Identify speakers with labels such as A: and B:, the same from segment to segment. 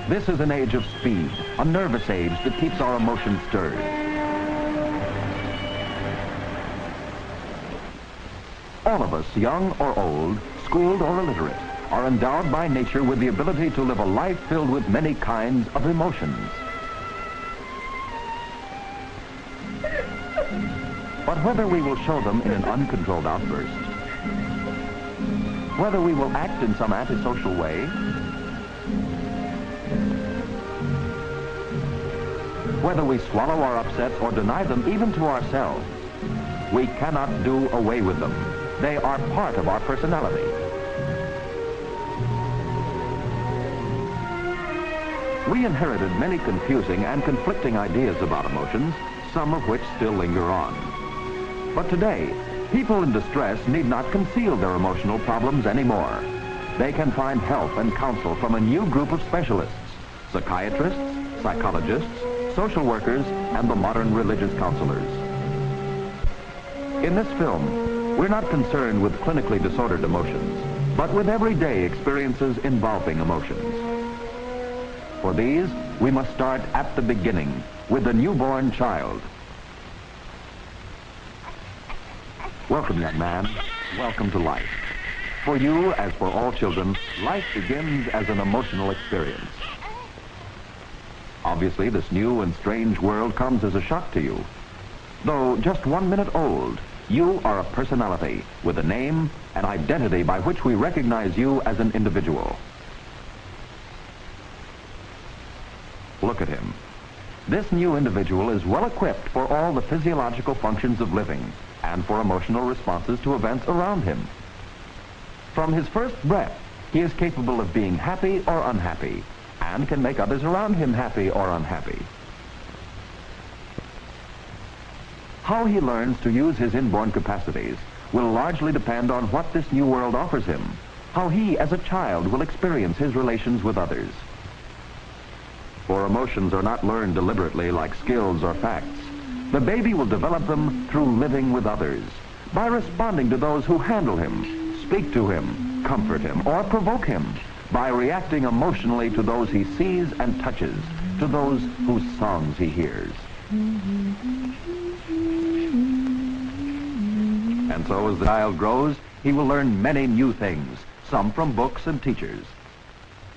A: This is an age of speed, a nervous age that keeps our emotions stirred. All of us, young or old, schooled or illiterate, are endowed by nature with the ability to live a life filled with many kinds of emotions. But whether we will show them in an uncontrolled outburst, whether we will act in some antisocial way, whether we swallow our upsets or deny them even to ourselves, we cannot do away with them. They are part of our personality. We inherited many confusing and conflicting ideas about emotions, some of which still linger on. But today, people in distress need not conceal their emotional problems anymore. They can find help and counsel from a new group of specialists: psychiatrists, psychologists, social workers, and the modern religious counselors. In this film, we're not concerned with clinically disordered emotions, but with everyday experiences involving emotions. For these, we must start at the beginning, with the newborn child. Welcome, young man. Welcome to life. For you, as for all children, life begins as an emotional experience. Obviously, this new and strange world comes as a shock to you. Though just 1 minute old, you are a personality with a name, an identity by which we recognize you as an individual. Look at him. This new individual is well equipped for all the physiological functions of living and for emotional responses to events around him. From his first breath, he is capable of being happy or unhappy, and can make others around him happy or unhappy. How he learns to use his inborn capacities will largely depend on what this new world offers him, how he, as a child, will experience his relations with others. For emotions are not learned deliberately like skills or facts. The baby will develop them through living with others, by responding to those who handle him, speak to him, comfort him, or provoke him, by reacting emotionally to those he sees and touches, to those whose songs he hears. And so as the child grows, he will learn many new things, some from books and teachers,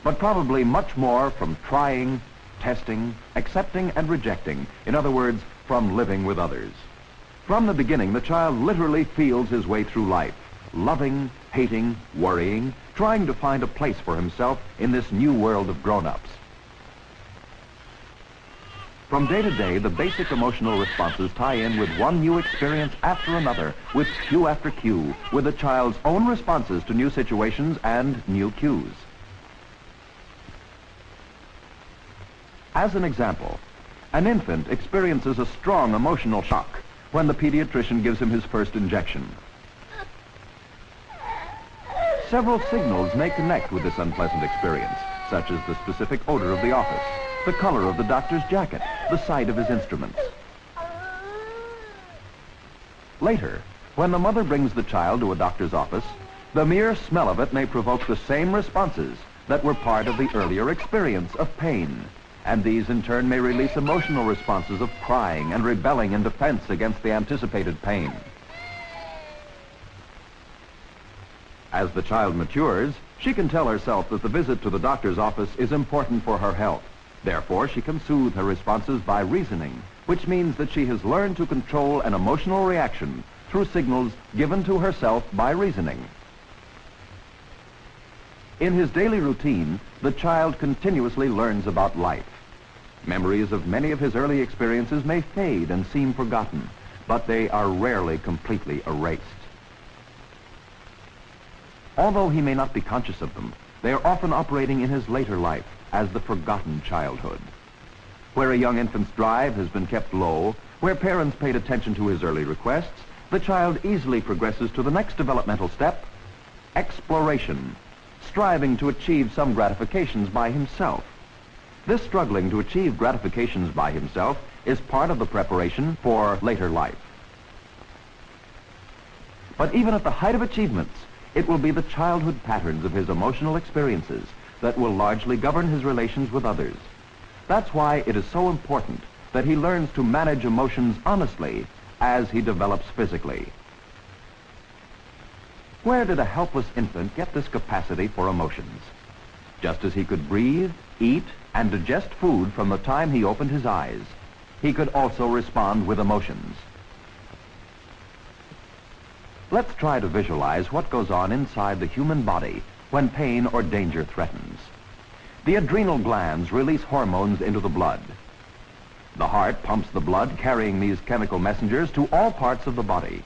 A: but probably much more from trying, testing, accepting, and rejecting. In other words, from living with others. From the beginning, the child literally feels his way through life, loving, hating, worrying, trying to find a place for himself in this new world of grown-ups. From day to day, the basic emotional responses tie in with one new experience after another, with cue after cue, with the child's own responses to new situations and new cues. As an example, an infant experiences a strong emotional shock when the pediatrician gives him his first injection. Several signals may connect with this unpleasant experience, such as the specific odor of the office, the color of the doctor's jacket, the sight of his instruments. Later, when the mother brings the child to a doctor's office, the mere smell of it may provoke the same responses that were part of the earlier experience of pain, and these in turn may release emotional responses of crying and rebelling in defense against the anticipated pain. As the child matures, she can tell herself that the visit to the doctor's office is important for her health. Therefore, she can soothe her responses by reasoning, which means that she has learned to control an emotional reaction through signals given to herself by reasoning. In his daily routine, the child continuously learns about life. Memories of many of his early experiences may fade and seem forgotten, but they are rarely completely erased. Although he may not be conscious of them, they are often operating in his later life as the forgotten childhood. Where a young infant's drive has been kept low, where parents paid attention to his early requests, the child easily progresses to the next developmental step, exploration, striving to achieve some gratifications by himself. This struggling to achieve gratifications by himself is part of the preparation for later life. But even at the height of achievements, it will be the childhood patterns of his emotional experiences, that will largely govern his relations with others. That's why it is so important that he learns to manage emotions honestly as he develops physically. Where did a helpless infant get this capacity for emotions? Just as he could breathe, eat, and digest food from the time he opened his eyes, he could also respond with emotions. Let's try to visualize what goes on inside the human body when pain or danger threatens. The adrenal glands release hormones into the blood. The heart pumps the blood, carrying these chemical messengers to all parts of the body.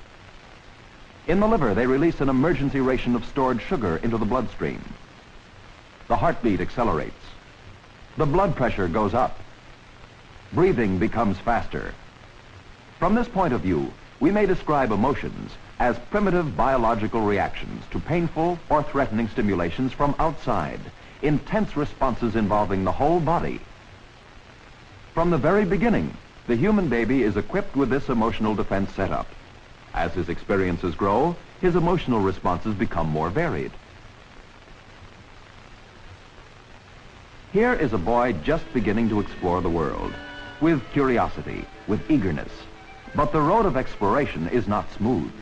A: In the liver, they release an emergency ration of stored sugar into the bloodstream. The heartbeat accelerates. The blood pressure goes up. Breathing becomes faster. From this point of view, we may describe emotions as primitive biological reactions to painful or threatening stimulations from outside, intense responses involving the whole body. From the very beginning, the human baby is equipped with this emotional defense setup. As his experiences grow, his emotional responses become more varied. Here is a boy just beginning to explore the world, with curiosity, with eagerness. But the road of exploration is not smooth.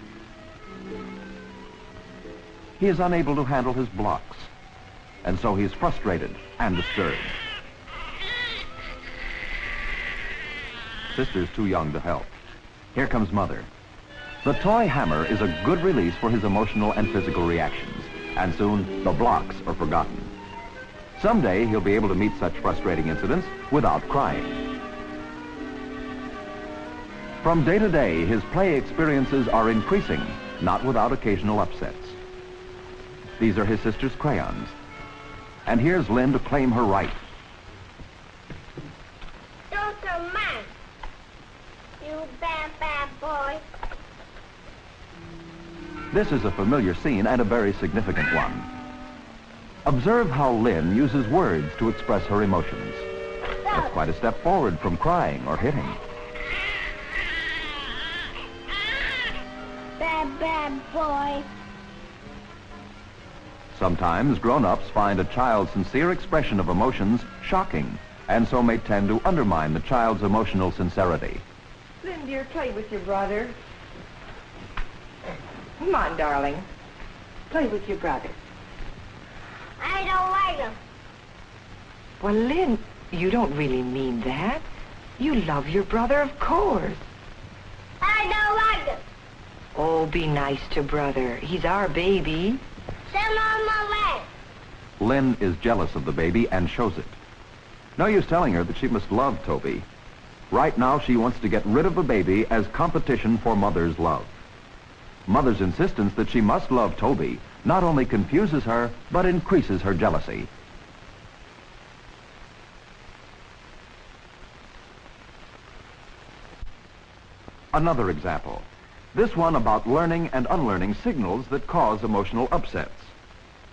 A: He is unable to handle his blocks, and so he is frustrated and disturbed. Sister's too young to help. Here comes Mother. The toy hammer is a good release for his emotional and physical reactions, and soon the blocks are forgotten. Someday he'll be able to meet such frustrating incidents without crying. From day to day, his play experiences are increasing, not without occasional upsets. These are his sister's crayons. And here's Lynn to claim her right.
B: Don't man. You bad, bad boy.
A: This is a familiar scene and a very significant one. Observe how Lynn uses words to express her emotions. That's quite a step forward from crying or hitting.
B: Bad, bad boy.
A: Sometimes grown-ups find a child's sincere expression of emotions shocking, and so may tend to undermine the child's emotional sincerity.
C: Lynn, dear, play with your brother. Come on, darling. Play with your brother.
B: I don't like him.
C: Well, Lynn, you don't really mean that. You love your brother, of course.
B: I don't like him.
C: Oh, be nice to brother. He's our baby.
B: Send on my leg.
A: Lynn is jealous of the baby and shows it. No use telling her that she must love Toby. Right now, she wants to get rid of the baby as competition for Mother's love. Mother's insistence that she must love Toby not only confuses her, but increases her jealousy. Another example. This one about learning and unlearning signals that cause emotional upsets.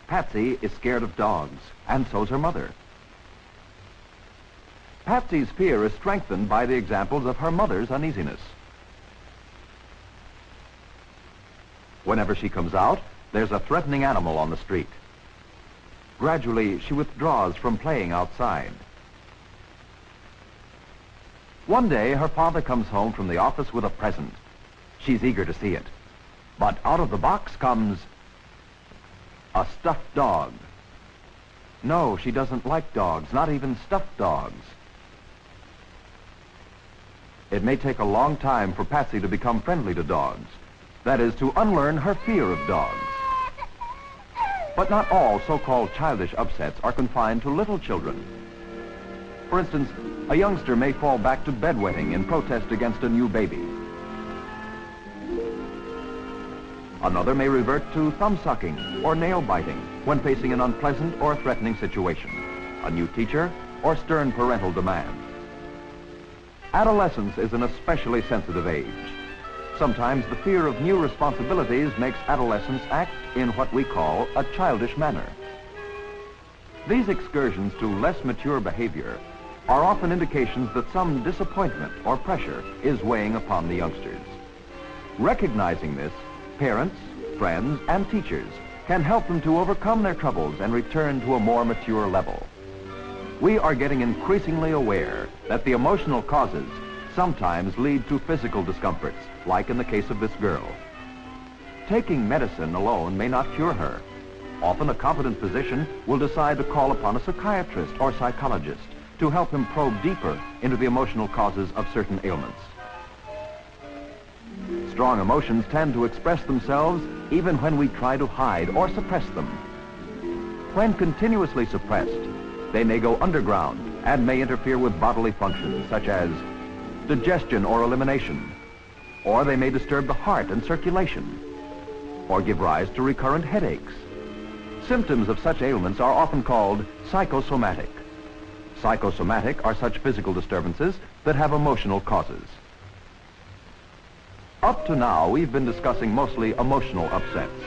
A: Patsy is scared of dogs, and so's her mother. Patsy's fear is strengthened by the examples of her mother's uneasiness. Whenever she comes out, there's a threatening animal on the street. Gradually, she withdraws from playing outside. One day, her father comes home from the office with a present. She's eager to see it. But out of the box comes a stuffed dog. No, she doesn't like dogs, not even stuffed dogs. It may take a long time for Patsy to become friendly to dogs. That is, to unlearn her fear of dogs. But not all so-called childish upsets are confined to little children. For instance, a youngster may fall back to bedwetting in protest against a new baby. Another may revert to thumb-sucking or nail-biting when facing an unpleasant or threatening situation, a new teacher, or stern parental demand. Adolescence is an especially sensitive age. Sometimes the fear of new responsibilities makes adolescents act in what we call a childish manner. These excursions to less mature behavior are often indications that some disappointment or pressure is weighing upon the youngsters. Recognizing this, parents, friends, and teachers can help them to overcome their troubles and return to a more mature level. We are getting increasingly aware that the emotional causes sometimes lead to physical discomforts, like in the case of this girl. Taking medicine alone may not cure her. Often a competent physician will decide to call upon a psychiatrist or psychologist to help him probe deeper into the emotional causes of certain ailments. Strong emotions tend to express themselves even when we try to hide or suppress them. When continuously suppressed, they may go underground and may interfere with bodily functions such as digestion or elimination, or they may disturb the heart and circulation, or give rise to recurrent headaches. Symptoms of such ailments are often called psychosomatic. Psychosomatic are such physical disturbances that have emotional causes. Up to now, we've been discussing mostly emotional upsets,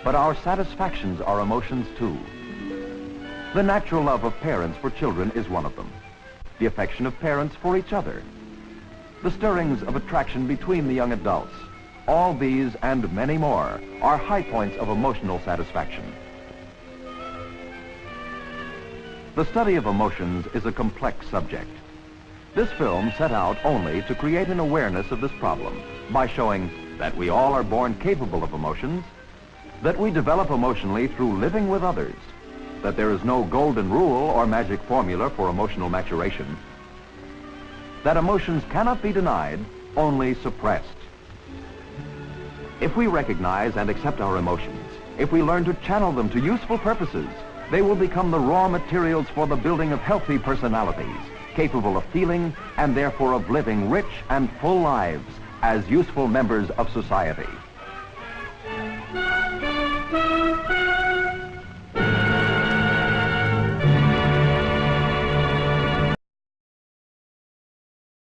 A: but our satisfactions are emotions too. The natural love of parents for children is one of them. The affection of parents for each other. The stirrings of attraction between the young adults. All these and many more are high points of emotional satisfaction. The study of emotions is a complex subject. This film set out only to create an awareness of this problem by showing that we all are born capable of emotions, that we develop emotionally through living with others, that there is no golden rule or magic formula for emotional maturation, that emotions cannot be denied, only suppressed. If we recognize and accept our emotions, if we learn to channel them to useful purposes, they will become the raw materials for the building of healthy personalities, capable of feeling and therefore of living rich and full lives as useful members of society.